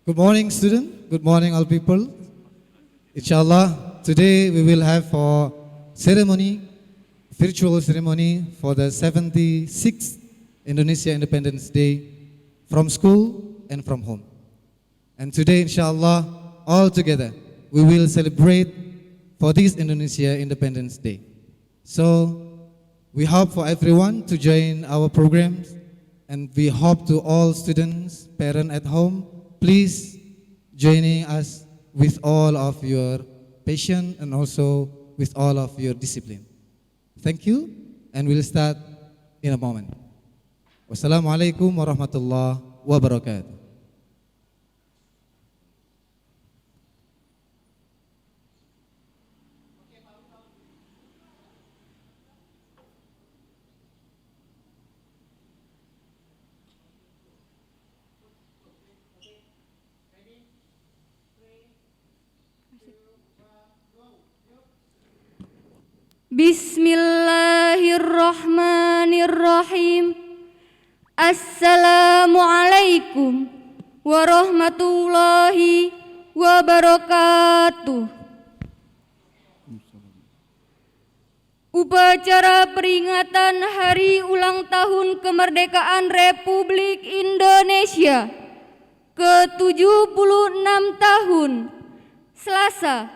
Good morning, student. Good morning, all people. Inshallah, today we will have a ceremony, virtual ceremony for the 76th Indonesia Independence Day from school and from home. And today, inshallah, all together, we will celebrate for this Indonesia Independence Day. So, we hope for everyone to join our programs, and we hope to all students, parents at home, please joining us with all of your patience and also with all of your discipline. Thank you, and we'll start in a moment. Wassalamualaikum warahmatullahi wabarakatuh. Bismillahirrahmanirrahim. Assalamualaikum warahmatullahi wabarakatuh. Upacara peringatan Hari Ulang Tahun Kemerdekaan Republik Indonesia ke-76 tahun, Selasa,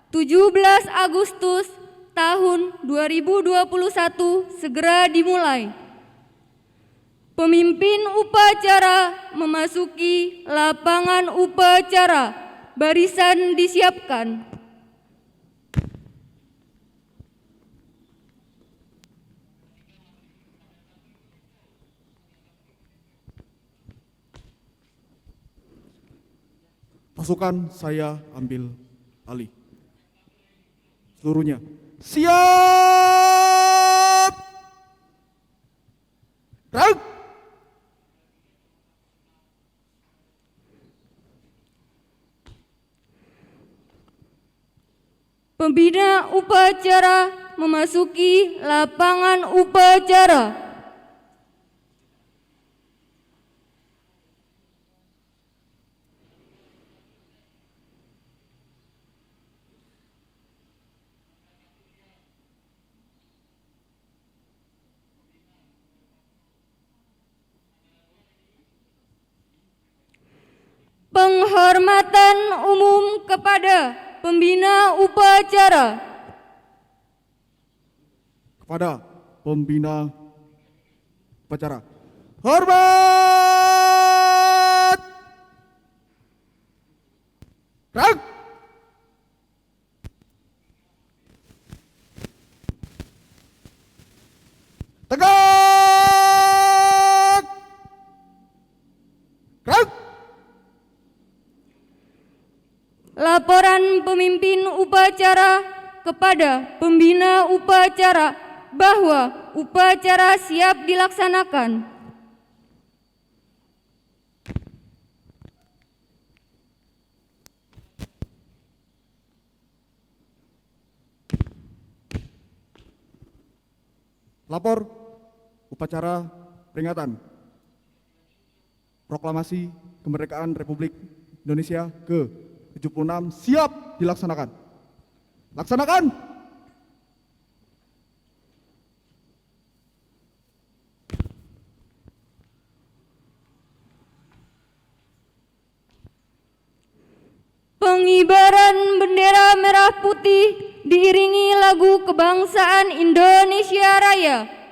17 Agustus tahun 2021 segera dimulai. Pemimpin upacara memasuki lapangan upacara. Barisan disiapkan. Pasukan saya ambil alih. Seluruhnya. Siap! Rang! Pembina upacara memasuki lapangan upacara. Penghormatan umum kepada pembina upacara. Kepada pembina upacara. Hormat! Rang! Tegak! Rang! Laporan pemimpin upacara kepada pembina upacara bahwa upacara siap dilaksanakan. Lapor upacara peringatan Proklamasi Kemerdekaan Republik Indonesia ke-76 siap dilaksanakan. Laksanakan. Pengibaran bendera merah putih diiringi lagu kebangsaan Indonesia Raya.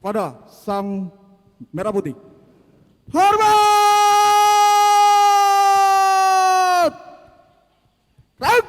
kepada Sang Merah Putih. Hormat! Rep!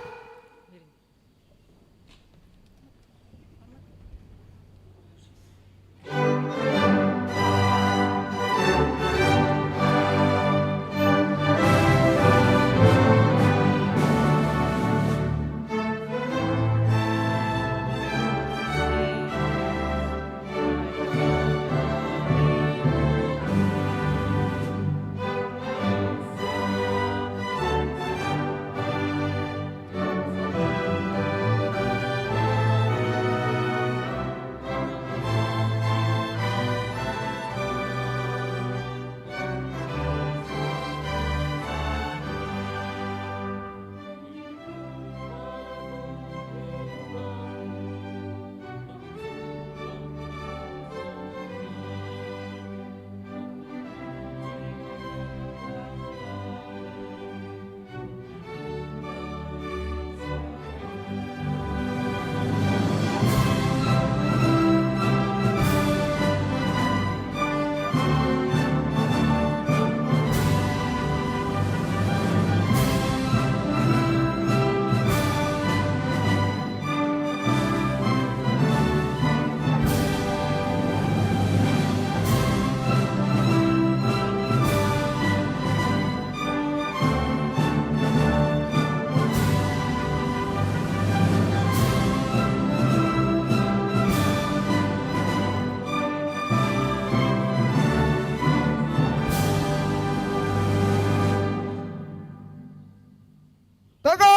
Tegak!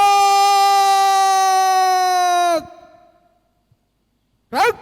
Rep!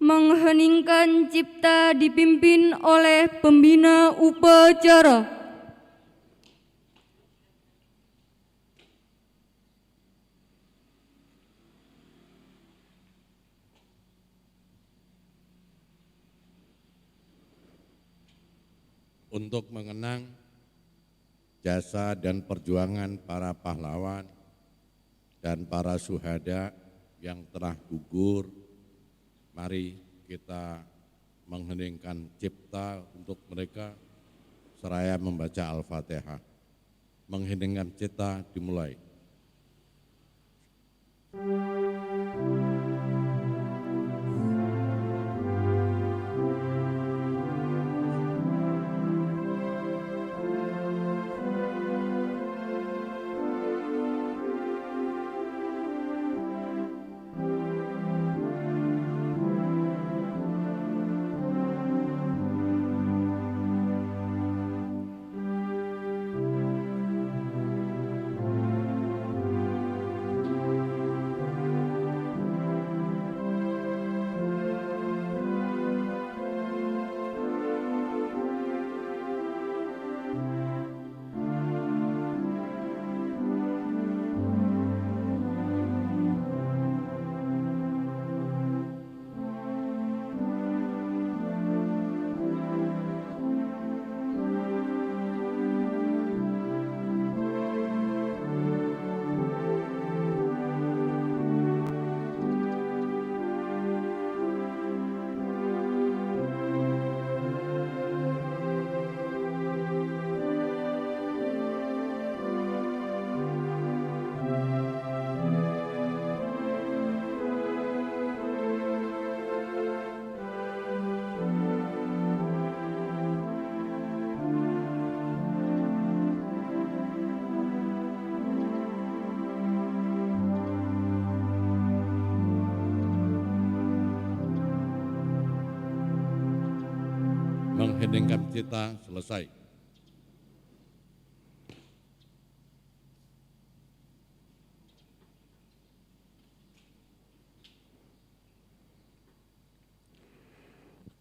Mengheningkan cipta dipimpin oleh pembina upacara. Untuk mengenang jasa dan perjuangan para pahlawan dan para syuhada yang telah gugur, mari kita mengheningkan cipta untuk mereka seraya membaca Al-Fatihah. Mengheningkan cipta dimulai. mengheningkan cita selesai.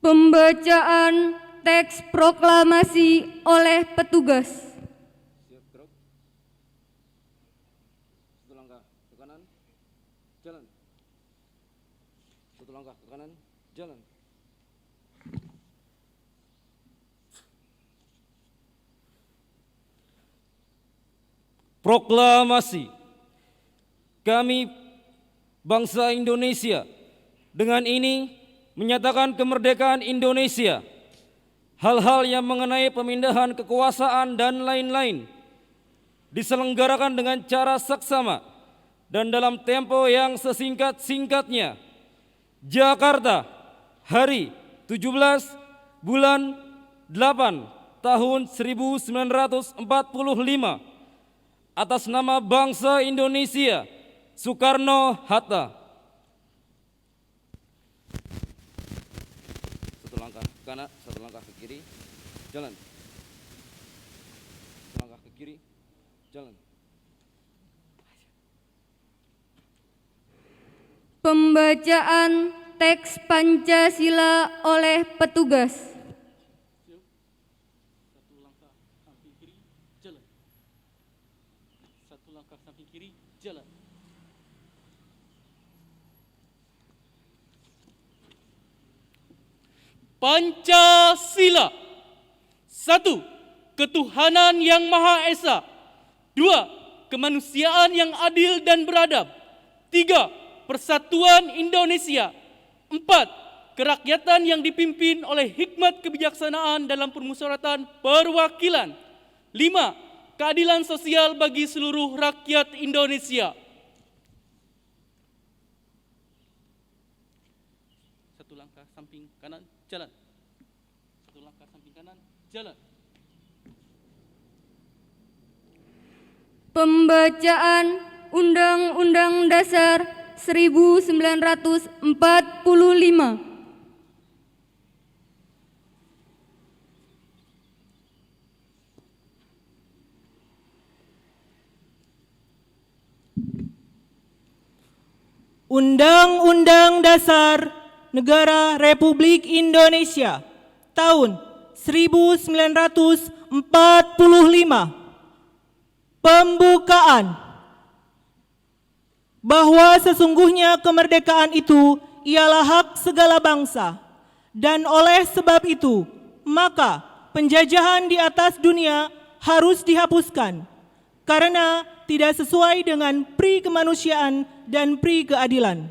Pembacaan teks proklamasi oleh petugas. Siap, gerak. Satu langkah ke kanan, jalan. Satu langkah ke kanan, jalan. Proklamasi. Kami bangsa Indonesia dengan ini menyatakan kemerdekaan Indonesia. Hal-hal yang mengenai pemindahan kekuasaan dan lain-lain diselenggarakan dengan cara saksama dan dalam tempo yang sesingkat-singkatnya. Jakarta, hari 17 bulan 8 tahun 1945. Atas nama bangsa Indonesia, Soekarno-Hatta. Satu langkah ke kanan, satu langkah ke kiri, jalan. Satu langkah ke kiri, jalan. Pembacaan teks Pancasila oleh petugas. Satu langkah samping kiri, jalan. Satu langkah samping kiri, jalan. Pancasila. 1. Ketuhanan yang Maha Esa. 2. Kemanusiaan yang adil dan beradab. 3. Persatuan Indonesia. 4. Kerakyatan yang dipimpin oleh hikmat kebijaksanaan dalam permusyawaratan perwakilan. 5. Keadilan sosial bagi seluruh rakyat Indonesia. Satu langkah samping kanan, jalan. Satu langkah samping kanan, jalan. Pembacaan Undang-Undang Dasar 1945. Undang-Undang Dasar Negara Republik Indonesia tahun 1945. Pembukaan. Bahwa sesungguhnya kemerdekaan itu ialah hak segala bangsa, dan oleh sebab itu maka penjajahan di atas dunia harus dihapuskan karena tidak sesuai dengan pri kemanusiaan dan pri keadilan.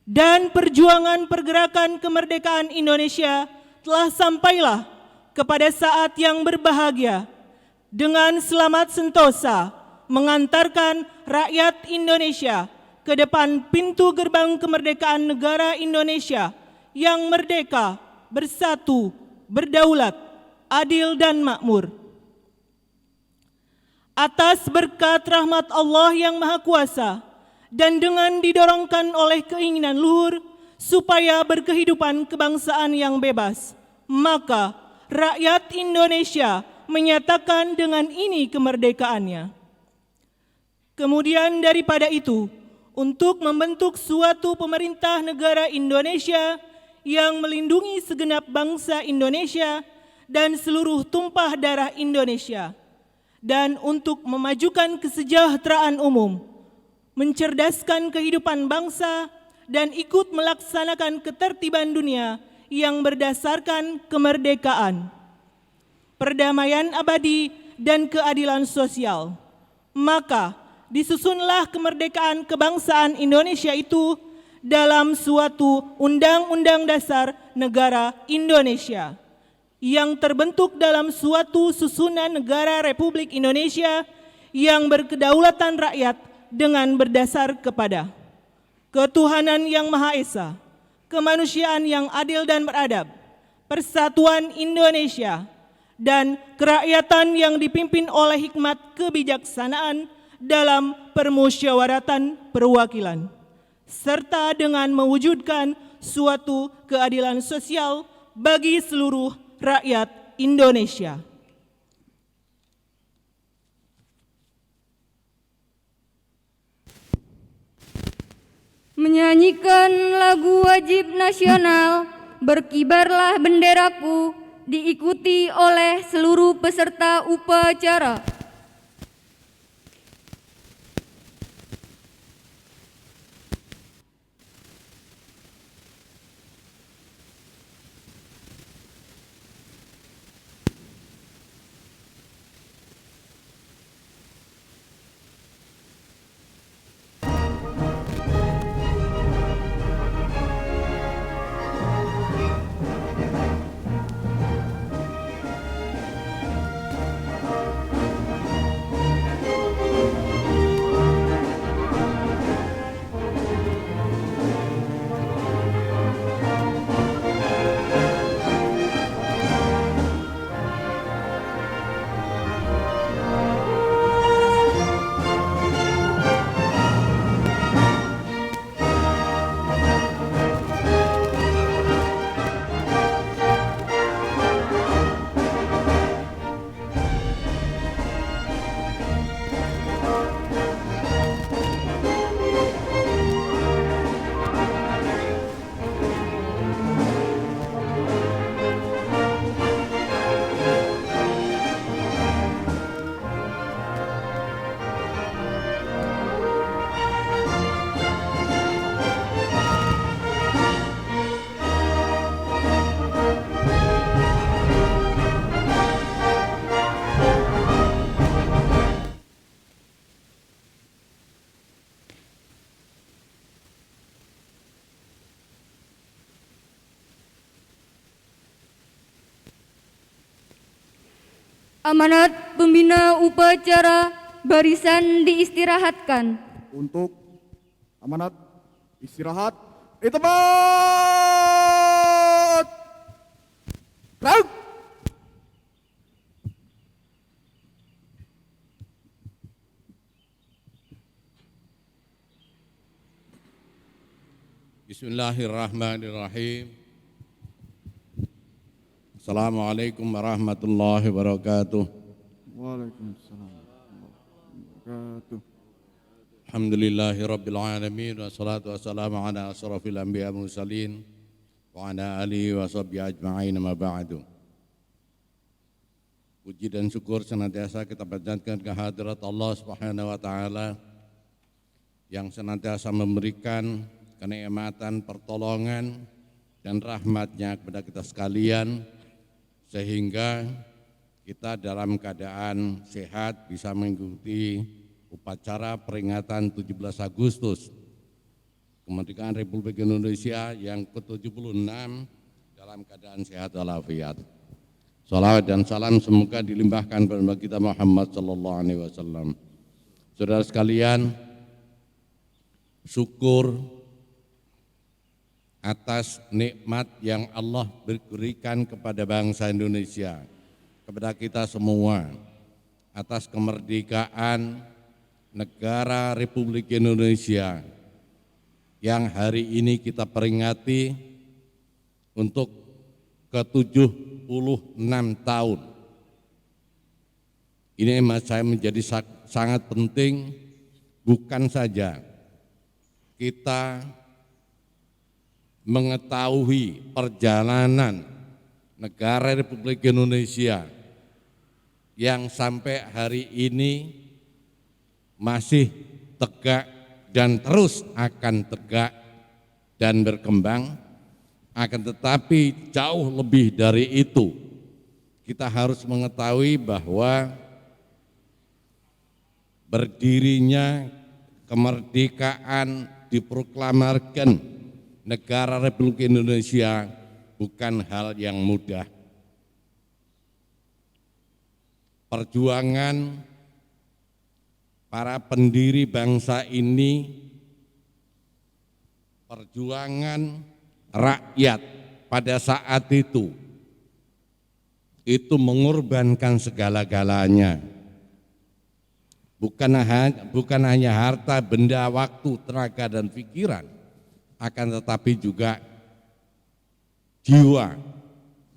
Dan perjuangan pergerakan kemerdekaan Indonesia telah sampailah kepada saat yang berbahagia dengan selamat sentosa mengantarkan rakyat Indonesia ke depan pintu gerbang kemerdekaan negara Indonesia yang merdeka, bersatu, berdaulat, adil dan makmur. Atas berkat rahmat Allah yang Maha Kuasa dan dengan didorongkan oleh keinginan luhur supaya berkehidupan kebangsaan yang bebas, maka rakyat Indonesia menyatakan dengan ini kemerdekaannya. Kemudian daripada itu, untuk membentuk suatu pemerintah negara Indonesia yang melindungi segenap bangsa Indonesia dan seluruh tumpah darah Indonesia, dan untuk memajukan kesejahteraan umum, mencerdaskan kehidupan bangsa, dan ikut melaksanakan ketertiban dunia yang berdasarkan kemerdekaan, perdamaian abadi, dan keadilan sosial. Maka disusunlah kemerdekaan kebangsaan Indonesia itu dalam suatu Undang-Undang Dasar Negara Indonesia yang terbentuk dalam suatu susunan negara Republik Indonesia yang berkedaulatan rakyat dengan berdasar kepada ketuhanan yang Maha Esa, kemanusiaan yang adil dan beradab, persatuan Indonesia, dan kerakyatan yang dipimpin oleh hikmat kebijaksanaan dalam permusyawaratan perwakilan, serta dengan mewujudkan suatu keadilan sosial bagi seluruh rakyat Indonesia. Menyanyikan lagu wajib nasional Berkibarlah Benderaku diikuti oleh seluruh peserta upacara. Amanat pembina upacara, barisan diistirahatkan. Untuk amanat istirahat di tempat. Gerak. Bismillahirrahmanirrahim. Assalamualaikum warahmatullahi wabarakatuh. Waalaikumsalam warahmatullahi wabarakatuh. Alhamdulillahi rabbil alamin. Wassalatu wassalamu ala asrafil anbiya mursalin wa ala alihi wa sahbihi ajma'in, ma ba'du. Puji dan syukur senantiasa kita panjatkan kehadirat Allah Subhanahu wa taala yang senantiasa memberikan kenikmatan, pertolongan dan rahmat-Nya kepada kita sekalian, sehingga kita dalam keadaan sehat bisa mengikuti upacara peringatan 17 Agustus Kemerdekaan Republik Indonesia yang ke-76 dalam keadaan sehat walafiat. Salawat dan salam semoga dilimpahkan kepada kita Muhammad sallallahu alaihi wasallam. Saudara sekalian, syukur atas nikmat yang Allah berikan kepada bangsa Indonesia, kepada kita semua, atas kemerdekaan negara Republik Indonesia yang hari ini kita peringati untuk ke-76 tahun. Ini saya menjadi sangat penting, bukan saja kita mengetahui perjalanan negara Republik Indonesia yang sampai hari ini masih tegak dan terus akan tegak dan berkembang, akan tetapi jauh lebih dari itu, kita harus mengetahui bahwa berdirinya kemerdekaan diproklamarkan negara Republik Indonesia bukan hal yang mudah. Perjuangan para pendiri bangsa ini, perjuangan rakyat pada saat itu mengorbankan segala-galanya. Bukan hanya harta, benda, waktu, tenaga, dan pikiran, akan tetapi juga jiwa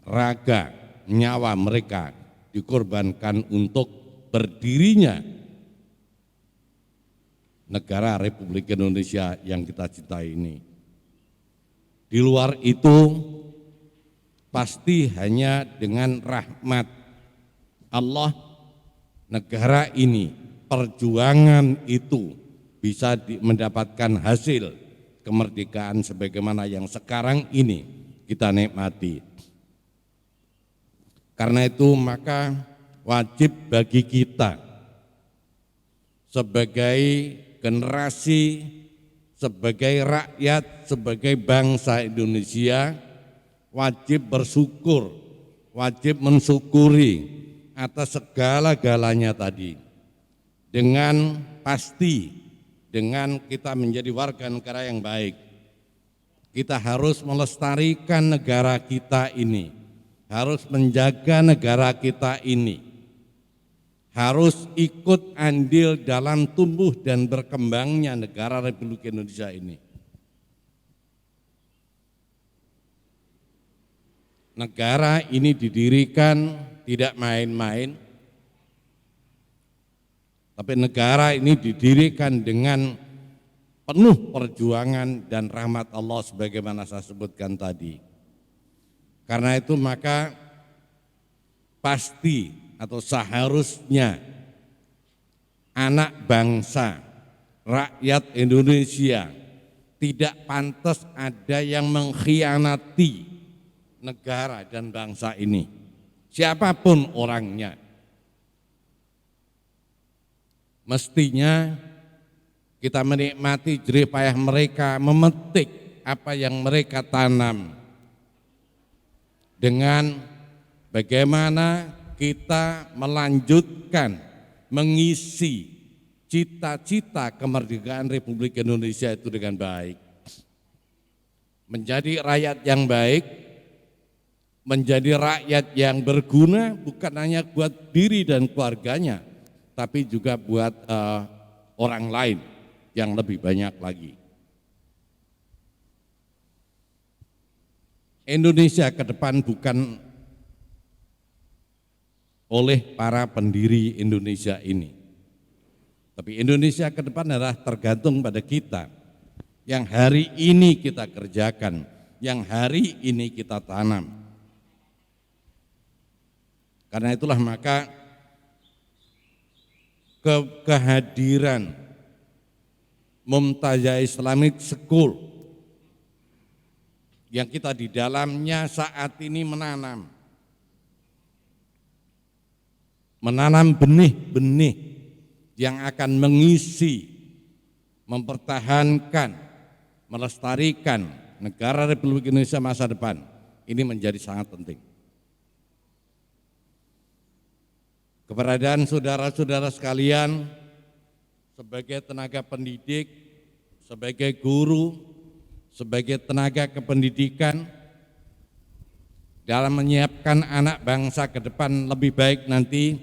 raga, nyawa mereka dikorbankan untuk berdirinya negara Republik Indonesia yang kita cintai ini. Di luar itu pasti hanya dengan rahmat Allah negara ini, perjuangan itu bisa mendapatkan hasil kemerdekaan sebagaimana yang sekarang ini kita nikmati. Karena itu maka wajib bagi kita sebagai generasi, sebagai rakyat, sebagai bangsa Indonesia wajib bersyukur, wajib mensyukuri atas segala-galanya tadi. Dengan pasti, dengan kita menjadi warga negara yang baik, kita harus melestarikan negara kita ini, harus menjaga negara kita ini, harus ikut andil dalam tumbuh dan berkembangnya negara Republik Indonesia ini. Negara ini didirikan tidak main-main, tapi negara ini didirikan dengan penuh perjuangan dan rahmat Allah sebagaimana saya sebutkan tadi. Karena itu maka pasti atau seharusnya anak bangsa, rakyat Indonesia tidak pantas ada yang mengkhianati negara dan bangsa ini, siapapun orangnya. Mestinya kita menikmati jerih payah mereka memetik apa yang mereka tanam, dengan bagaimana kita melanjutkan mengisi cita-cita kemerdekaan Republik Indonesia itu dengan baik. Menjadi rakyat yang baik, menjadi rakyat yang berguna bukan hanya buat diri dan keluarganya, tapi juga buat orang lain yang lebih banyak lagi. Indonesia ke depan bukan oleh para pendiri Indonesia ini, tapi Indonesia ke depan adalah tergantung pada kita, yang hari ini kita kerjakan, yang hari ini kita tanam. Karena itulah maka kehadiran Mumtazah Islamic School yang kita di dalamnya saat ini menanam benih-benih yang akan mengisi, mempertahankan, melestarikan negara Republik Indonesia masa depan. Ini menjadi sangat penting. Keberadaan saudara-saudara sekalian sebagai tenaga pendidik, sebagai guru, sebagai tenaga kependidikan dalam menyiapkan anak bangsa ke depan lebih baik nanti,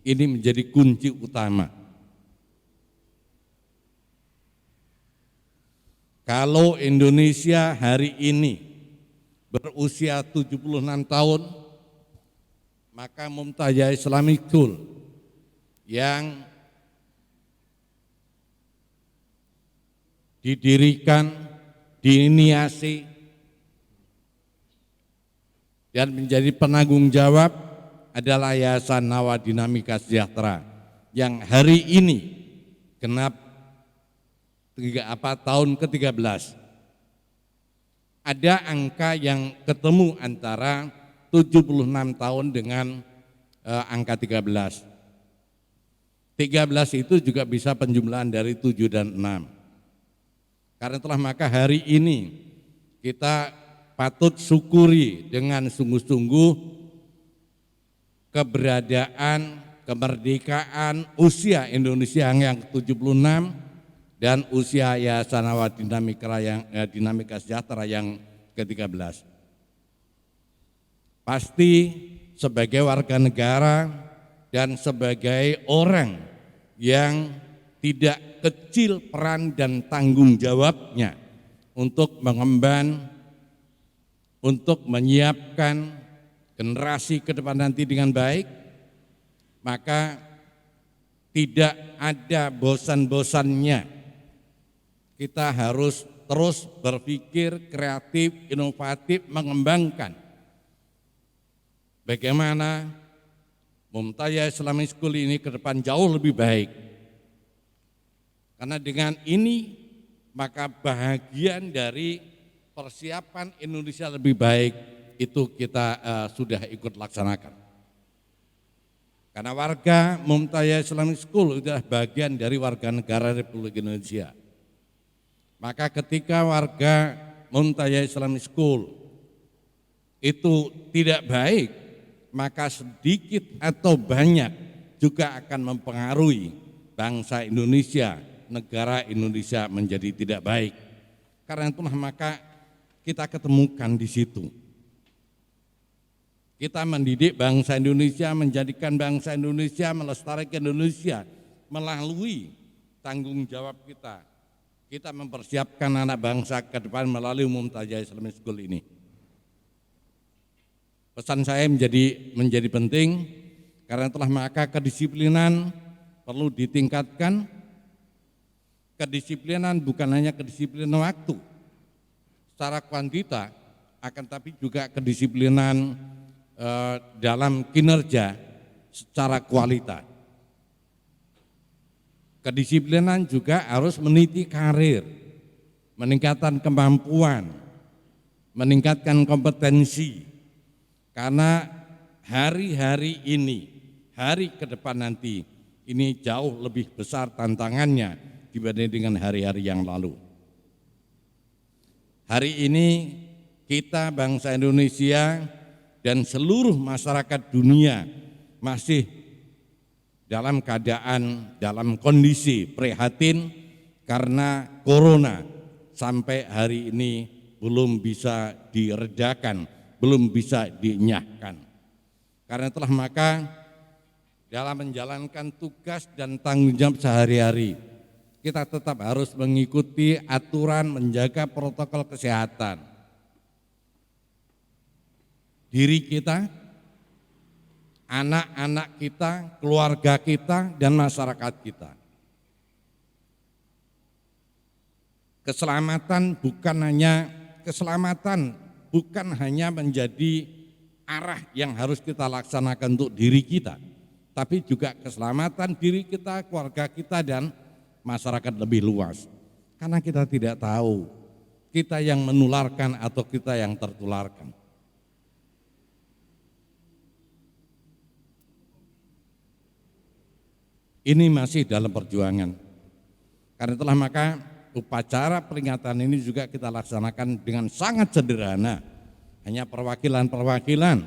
ini menjadi kunci utama. Kalau Indonesia hari ini berusia 76 tahun, maka Mumtazah Islamic School yang didirikan, diinisiasi dan menjadi penanggung jawab adalah Yayasan Nawa Dinamika Sejahtera yang hari ini genap tahun ke-13. Ada angka yang ketemu antara 76 tahun dengan angka 13. 13 itu juga bisa penjumlahan dari 7 dan 6. Karena itulah maka hari ini kita patut syukuri dengan sungguh-sungguh keberadaan, kemerdekaan usia Indonesia yang ke-76 dan usia Yayasan Nawa Dinamika Sejahtera yang ke-13. Pasti sebagai warga negara dan sebagai orang yang tidak kecil peran dan tanggung jawabnya untuk mengemban, untuk menyiapkan generasi ke depan nanti dengan baik, maka tidak ada bosan-bosannya. Kita harus terus berpikir kreatif, inovatif, mengembangkan bagaimana Mumtaz Islamic School ini ke depan jauh lebih baik. Karena dengan ini maka bahagian dari persiapan Indonesia lebih baik itu kita sudah ikut laksanakan. Karena warga Mumtaz Islamic School itu adalah bagian dari warga negara Republik Indonesia. Maka ketika warga Mumtaz Islamic School itu tidak baik, maka sedikit atau banyak juga akan mempengaruhi bangsa Indonesia, negara Indonesia menjadi tidak baik. Karena itulah maka kita ketemukan di situ. Kita mendidik bangsa Indonesia, menjadikan bangsa Indonesia, melestarikan Indonesia melalui tanggung jawab kita. Kita mempersiapkan anak bangsa ke depan melalui Mumtaz Islamic School ini. Pesan saya menjadi penting, karena telah maka kedisiplinan perlu ditingkatkan. Kedisiplinan bukan hanya kedisiplinan waktu secara kuantita, akan tapi juga kedisiplinan dalam kinerja secara kualitas. Kedisiplinan juga harus meniti karir, meningkatkan kemampuan, meningkatkan kompetensi. Karena hari-hari ini, hari ke depan nanti, ini jauh lebih besar tantangannya dibanding dengan hari-hari yang lalu. Hari ini kita bangsa Indonesia dan seluruh masyarakat dunia masih dalam keadaan, dalam kondisi prihatin karena corona sampai hari ini belum bisa diredakan, belum bisa dinyahkan. Karena itulah maka dalam menjalankan tugas dan tanggung jawab sehari-hari, kita tetap harus mengikuti aturan menjaga protokol kesehatan. Diri kita, anak-anak kita, keluarga kita, dan masyarakat kita. Keselamatan bukan hanya menjadi arah yang harus kita laksanakan untuk diri kita, tapi juga keselamatan diri kita, keluarga kita, dan masyarakat lebih luas. Karena kita tidak tahu kita yang menularkan atau kita yang tertularkan. Ini masih dalam perjuangan. Karena itulah maka upacara peringatan ini juga kita laksanakan dengan sangat sederhana. Hanya perwakilan-perwakilan.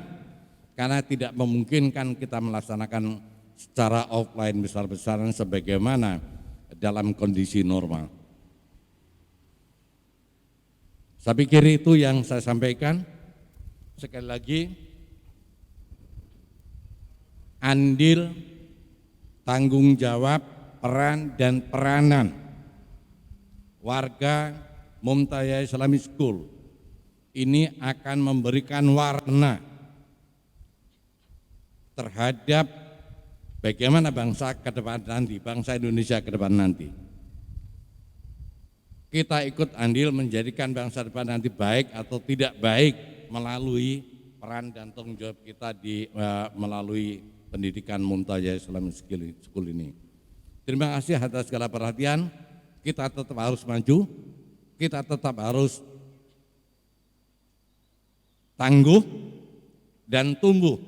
Karena tidak memungkinkan kita melaksanakan secara offline besar-besaran sebagaimana dalam kondisi normal. Saya pikir itu yang saya sampaikan. Sekali lagi, andil, tanggung jawab, peran dan peranan warga Mumtaz Islamic School ini akan memberikan warna terhadap bagaimana bangsa ke depan nanti, bangsa Indonesia ke depan nanti. Kita ikut andil menjadikan bangsa depan nanti baik atau tidak baik melalui peran dan tanggung jawab kita melalui pendidikan Mumtaz Islamic School ini. Terima kasih atas segala perhatian. Kita tetap harus maju, kita tetap harus tangguh dan tumbuh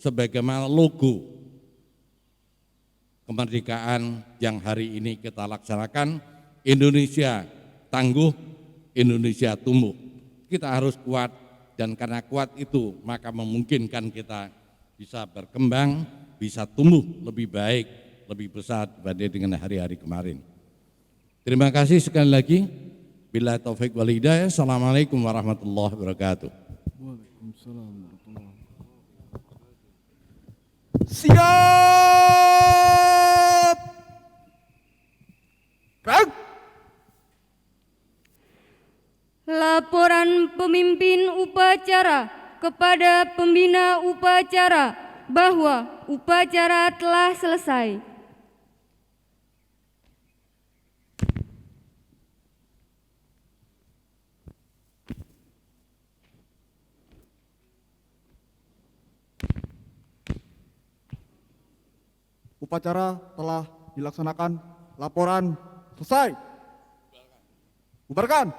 sebagaimana logo kemerdekaan yang hari ini kita laksanakan. Indonesia tangguh, Indonesia tumbuh. Kita harus kuat, dan karena kuat itu maka memungkinkan kita bisa berkembang, bisa tumbuh lebih baik, lebih besar dibanding dengan hari-hari kemarin. Terima kasih sekali lagi. Bila taufik wal hidayah. Assalamualaikum warahmatullahi wabarakatuh. Waalaikumsalam warahmatullahi wabarakatuh. Siap. Gerak. Laporan pemimpin upacara kepada pembina upacara bahwa upacara telah selesai. Upacara telah dilaksanakan. Laporan selesai. Bubarkan.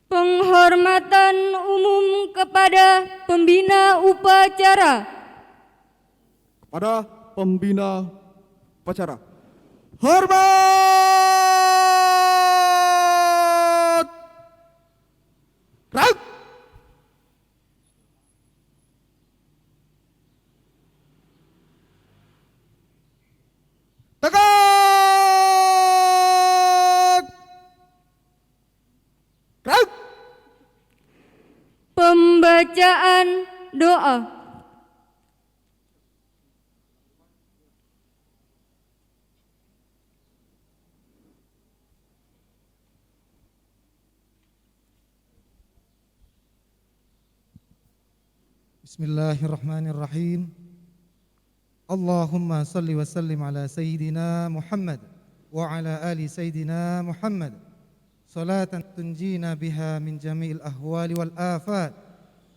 Penghormatan umum kepada pembina upacara. Kepada pembina upacara. Hormat! Raut! Tegak! Raut! Pembacaan doa. Bismillahirrahmanirrahim. Allahumma salli wa sallim ala Sayyidina Muhammad wa ala ali Sayyidina Muhammad. Salatan tunjina biha min jami'il ahwali wal afat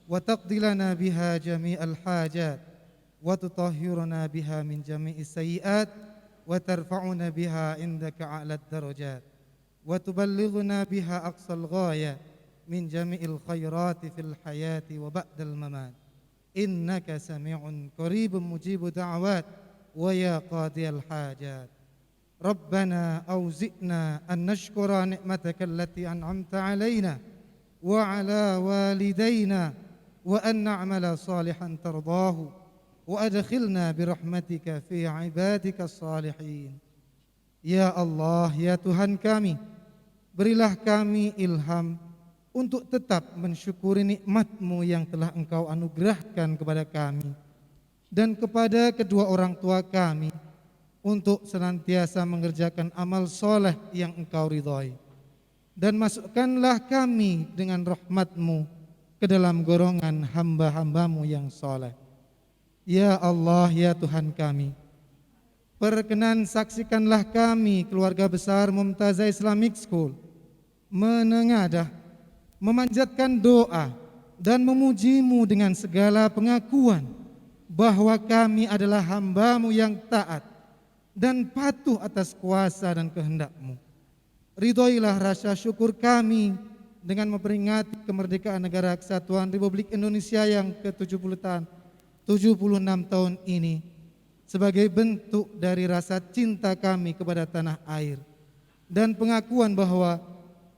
wa taqdi lana biha jami'al hajat wa tutahhiruna biha min jami'is sayyi'at wa tarfa'una biha indaka a'lad darajat wa tuballighuna biha aqsal ghaya min jami'il khairati fil hayati wa ba'dal mamat. Innaka sami'un qaribun mujibu da'awat wa ya qadiyal hajat. Rabbana awzi'na an nashkura ni'mataka allati an'amta alaina wa ala walidayna wa an na'mala salihan tardahu wa adkhilna birahmatika fi ibadika salihin. Ya Allah, ya Tuhan kami, berilah kami ilham untuk tetap mensyukuri nikmat-Mu yang telah Engkau anugerahkan kepada kami dan kepada kedua orang tua kami untuk senantiasa mengerjakan amal soleh yang Engkau ridhai. Dan masukkanlah kami dengan rahmat-Mu ke dalam golongan hamba-hamba-Mu yang soleh. Ya Allah, ya Tuhan kami, perkenan saksikanlah kami keluarga besar Mumtazah Islamic School menengadah, memanjatkan doa dan memuji-Mu dengan segala pengakuan bahwa kami adalah hamba-Mu yang taat dan patuh atas kuasa dan kehendak-Mu. Ridhoilah rasa syukur kami dengan memperingati kemerdekaan Negara Kesatuan Republik Indonesia yang ke-76 tahun ini sebagai bentuk dari rasa cinta kami kepada tanah air dan pengakuan bahwa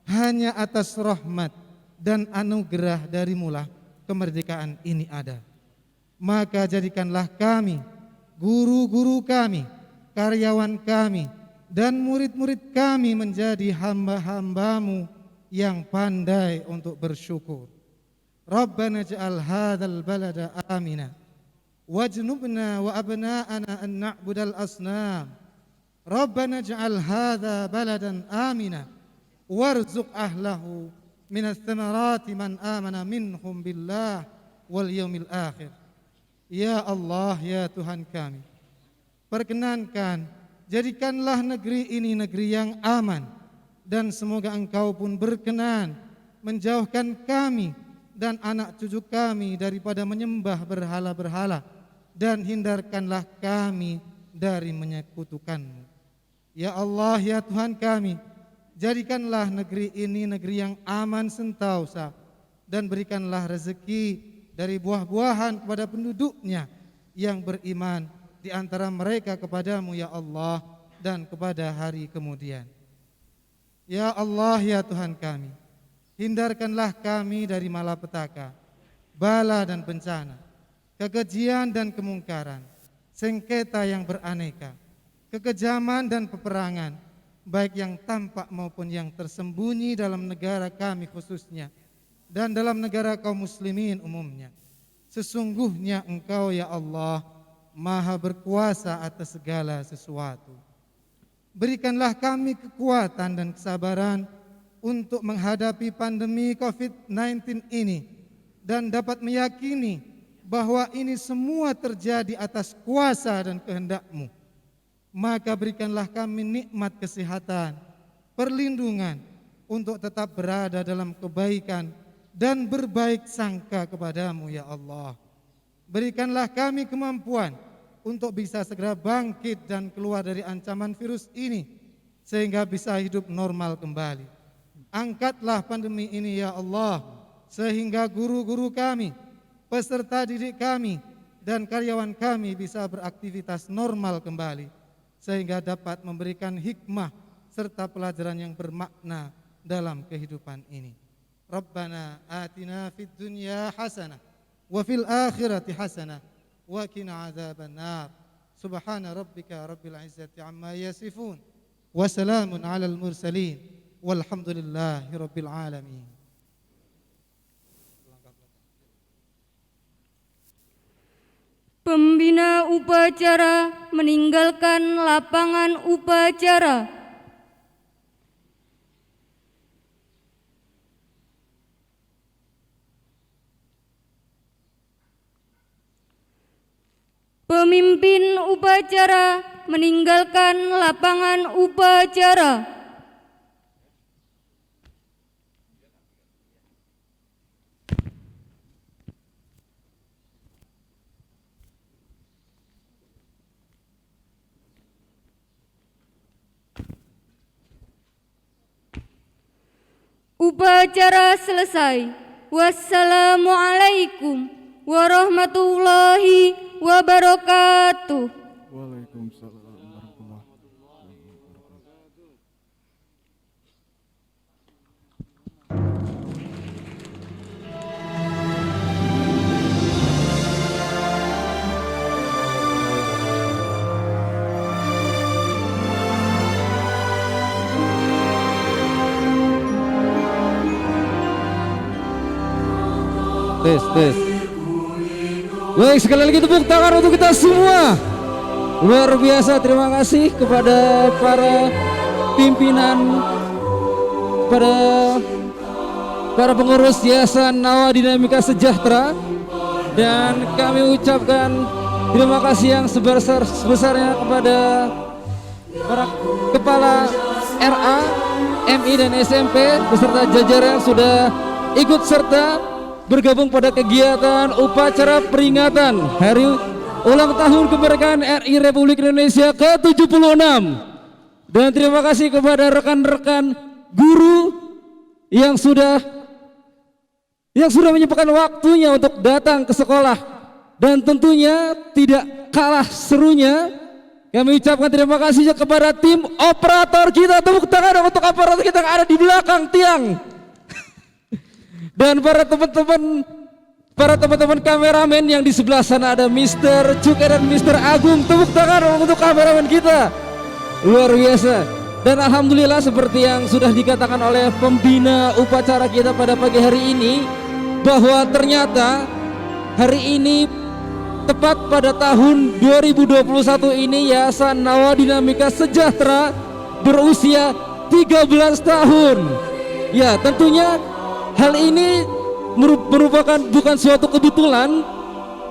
hanya atas rahmat dan anugerah darimu-lah kemerdekaan ini ada. Maka jadikanlah kami, guru-guru kami, karyawan kami, dan murid-murid kami menjadi hamba-hamba-Mu yang pandai untuk bersyukur. Rabbana ja'al hadzal balada amina wajnubna wa abna'ana an na'budal asnam. Rabbana ja'al hadza baladan amina warzuq ahlahu minas thamarati man amana minhum billah wal yaumil akhir. Ya Allah, ya Tuhan kami, perkenankan jadikanlah negeri ini negeri yang aman, dan semoga Engkau pun berkenan menjauhkan kami dan anak cucu kami daripada menyembah berhala-berhala, dan hindarkanlah kami dari menyekutukan-Mu. Ya Allah, ya Tuhan kami, jadikanlah negeri ini negeri yang aman sentausa, dan berikanlah rezeki dari buah-buahan kepada penduduknya yang beriman di antara mereka kepadamu ya Allah dan kepada hari kemudian. Ya Allah, ya Tuhan kami, hindarkanlah kami dari malapetaka, bala dan bencana, kekejian dan kemungkaran, sengketa yang beraneka, kekejaman dan peperangan, baik yang tampak maupun yang tersembunyi dalam negara kami khususnya dan dalam negara kaum muslimin umumnya. Sesungguhnya Engkau ya Allah Maha berkuasa atas segala sesuatu. Berikanlah kami kekuatan dan kesabaran untuk menghadapi pandemi COVID-19 ini dan dapat meyakini bahwa ini semua terjadi atas kuasa dan kehendak-Mu. Maka berikanlah kami nikmat kesehatan, perlindungan untuk tetap berada dalam kebaikan dan berbaik sangka kepadamu ya Allah. Berikanlah kami kemampuan untuk bisa segera bangkit dan keluar dari ancaman virus ini sehingga bisa hidup normal kembali. Angkatlah pandemi ini ya Allah sehingga guru-guru kami, peserta didik kami dan karyawan kami bisa beraktivitas normal kembali sehingga dapat memberikan hikmah serta pelajaran yang bermakna dalam kehidupan ini. Rabbana atina fid dunya hasanah wa fil akhirati hasanah wa qina adzaban nar. Subhana rabbika rabbil izzati amma yasifun wa salamun alal mursalin walhamdulillahi rabbil alamin. Pembina upacara meninggalkan lapangan upacara. Pemimpin upacara meninggalkan lapangan upacara. Upacara selesai. Wassalamualaikum warahmatullahi wabarakatuh. Waalaikumsalam warahmatullahi wabarakatuh. Tes, tes. Baik, sekali lagi tepuk tangan untuk kita semua. Luar biasa, terima kasih kepada para pimpinan, para pengurus Yayasan Nawa Dinamika Sejahtera, dan kami ucapkan terima kasih yang sebesar-besarnya kepada para kepala RA, MI dan SMP beserta jajaran yang sudah ikut serta bergabung pada kegiatan upacara peringatan Hari Ulang Tahun Kemerdekaan RI Republik Indonesia ke-76. Dan terima kasih kepada rekan-rekan guru yang sudah menyempatkan waktunya untuk datang ke sekolah. Dan tentunya tidak kalah serunya, kami ucapkan terima kasih kepada tim operator kita. Tepuk tangan untuk operator kita yang ada di belakang tiang. Dan para teman-teman kameramen yang di sebelah sana, ada Mr. Cuke dan Mr. Agung. Tepuk tangan untuk kameramen kita. Luar biasa. Dan alhamdulillah seperti yang sudah dikatakan oleh pembina upacara kita pada pagi hari ini, bahwa ternyata hari ini tepat pada tahun 2021 ini Yayasan Nawa Dinamika Sejahtera berusia 13 tahun. Ya, tentunya hal ini merupakan bukan suatu kebetulan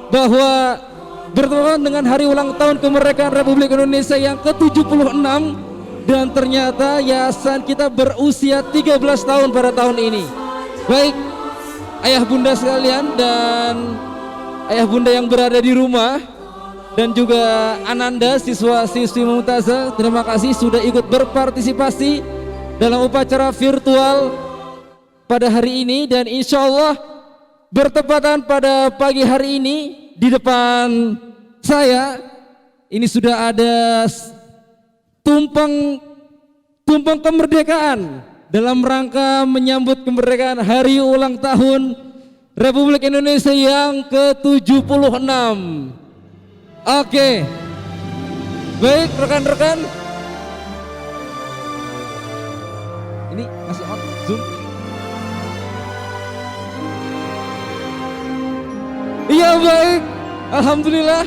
bahwa bertepatan dengan hari ulang tahun kemerdekaan Republik Indonesia yang ke-76, dan ternyata yayasan kita berusia 13 tahun pada tahun ini. Baik ayah bunda sekalian dan ayah bunda yang berada di rumah, dan juga Ananda siswa-siswi Mumtazah, terima kasih sudah ikut berpartisipasi dalam upacara virtual pada hari ini. Dan insya Allah bertepatan pada pagi hari ini, di depan saya ini sudah ada tumpeng kemerdekaan dalam rangka menyambut kemerdekaan Hari Ulang Tahun Republik Indonesia yang ke-76. Oke, baik rekan-rekan, ini masih on Zoom. Iya baik, alhamdulillah.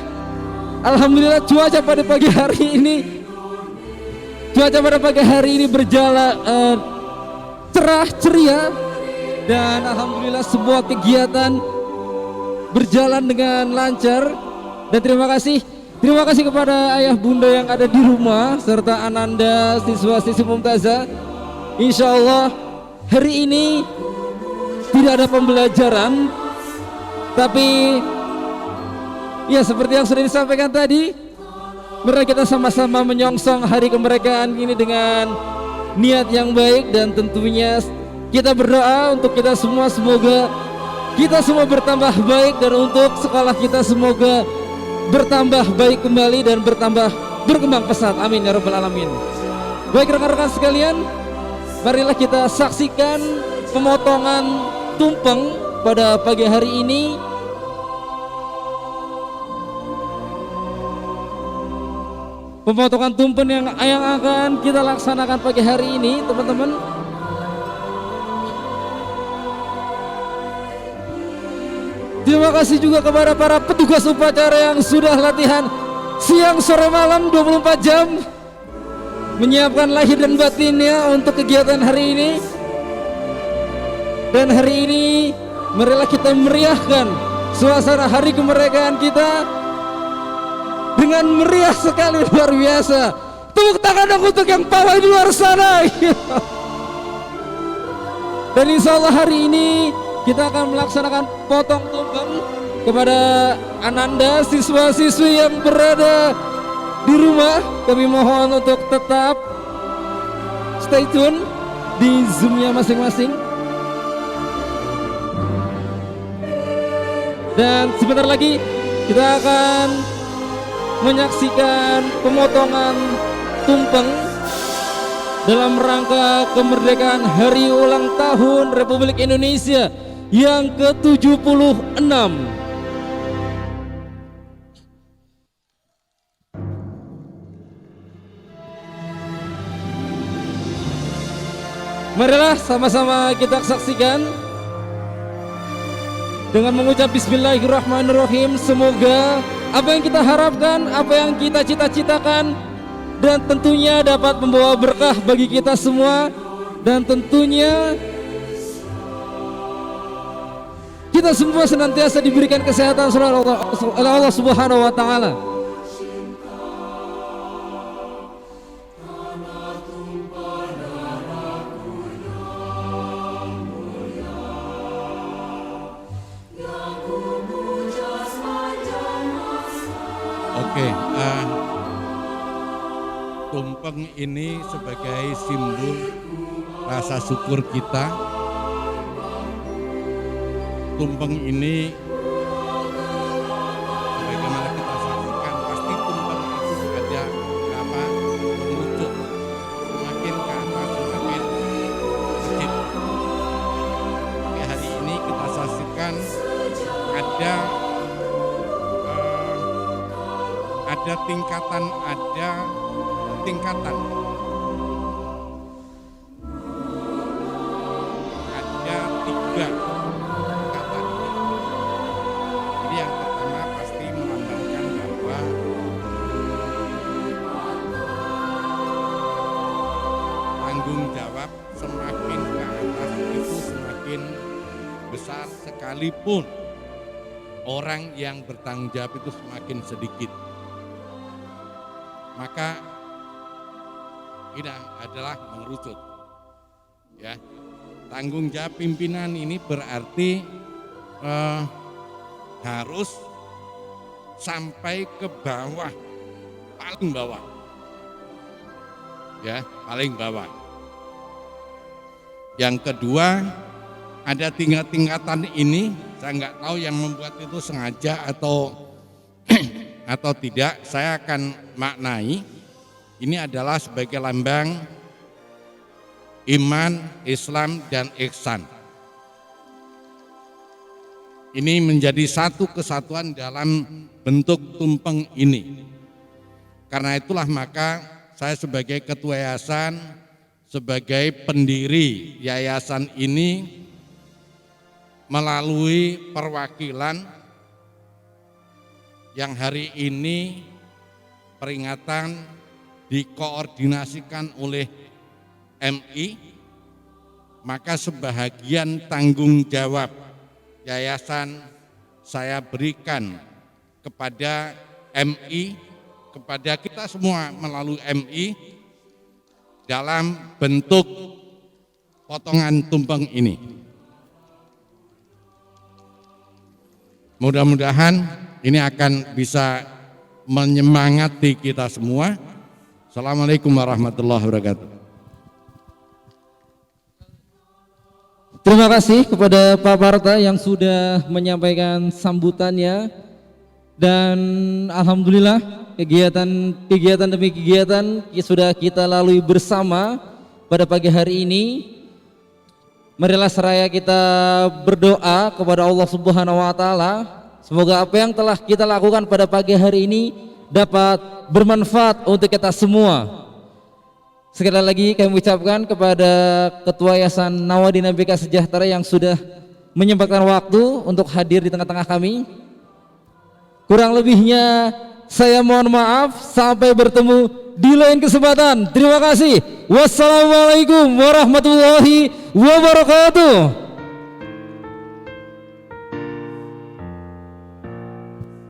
Alhamdulillah cuaca pada pagi hari ini berjalan cerah ceria, dan alhamdulillah semua kegiatan berjalan dengan lancar. Dan terima kasih kepada ayah bunda yang ada di rumah serta Ananda siswa-siswi Mumtazah. Insya Allah hari ini tidak ada pembelajaran, tapi ya seperti yang sudah disampaikan tadi, mari kita sama-sama menyongsong hari kemerdekaan ini dengan niat yang baik, dan tentunya kita berdoa untuk kita semua, semoga kita semua bertambah baik, dan untuk sekolah kita semoga bertambah baik kembali dan bertambah berkembang pesat. Amin ya rabbal alamin. Baik rekan-rekan sekalian, marilah kita saksikan pemotongan tumpeng pada pagi hari ini. Pemotongan tumpeng yang akan kita laksanakan pagi hari ini, teman-teman. Terima kasih juga kepada para petugas upacara yang sudah latihan siang, sore, malam 24 jam menyiapkan lahir dan batinnya untuk kegiatan hari ini. Dan hari ini marilah kita meriahkan suasana hari kemerdekaan kita dengan meriah sekali, luar biasa. Tepuk tangan dong untuk yang pawai di luar sana. Dan insya Allah hari ini kita akan melaksanakan potong tumpeng kepada Ananda siswa-siswi yang berada di rumah. Kami mohon untuk tetap stay tune di Zoom-nya masing-masing. Dan sebentar lagi kita akan menyaksikan pemotongan tumpeng dalam rangka kemerdekaan Hari Ulang Tahun Republik Indonesia yang ke-76. Marilah sama-sama kita saksikan dengan mengucap bismillahirrahmanirrahim. Semoga apa yang kita harapkan, apa yang kita cita-citakan, dan tentunya dapat membawa berkah bagi kita semua, dan tentunya kita semua senantiasa diberikan kesehatan oleh Allah Subhanahu wa taala. Oke, tumpeng ini sebagai simbol rasa syukur kita. Tumpeng ini bagaimana kita saksikan, pasti tumpeng itu ada apa, mengerucut semakin ke atas, semakin sedikit. Oke, hari ini kita saksikan ada tingkatan, ada tingkatan. Ada 3 tingkatan ini. Jadi yang pertama pasti melambangkan bahwa tanggung jawab semakin ke atas itu semakin besar, sekalipun orang yang bertanggung jawab itu semakin sedikit. Maka ini adalah mengerucut. Ya, tanggung jawab pimpinan ini berarti harus sampai ke bawah, paling bawah. Ya, paling bawah. Yang kedua, ada tingkatan ini, saya nggak tahu yang membuat itu sengaja atau tidak. Saya akan maknai ini adalah sebagai lambang iman, Islam, dan ihsan. Ini menjadi satu kesatuan dalam bentuk tumpeng ini. Karena itulah maka saya sebagai ketua yayasan, sebagai pendiri yayasan ini, melalui perwakilan yang hari ini peringatan dikoordinasikan oleh MI, maka sebahagian tanggung jawab yayasan saya berikan kepada MI, kepada kita semua melalui MI dalam bentuk potongan tumpeng ini. Mudah-mudahan ini akan bisa menyemangati kita semua. Assalamualaikum warahmatullahi wabarakatuh. Terima kasih kepada Pak Parta yang sudah menyampaikan sambutannya, dan alhamdulillah kegiatan demi kegiatan sudah kita lalui bersama pada pagi hari ini. Marilah seraya kita berdoa kepada Allah Subhanahu wa taala, semoga apa yang telah kita lakukan pada pagi hari ini dapat bermanfaat untuk kita semua. Sekali lagi kami ucapkan kepada Ketua Yayasan Nawadina BK Sejahtera yang sudah menyempatkan waktu untuk hadir di tengah-tengah kami. Kurang lebihnya saya mohon maaf, sampai bertemu di lain kesempatan. Terima kasih. Wassalamualaikum warahmatullahi wabarakatuh.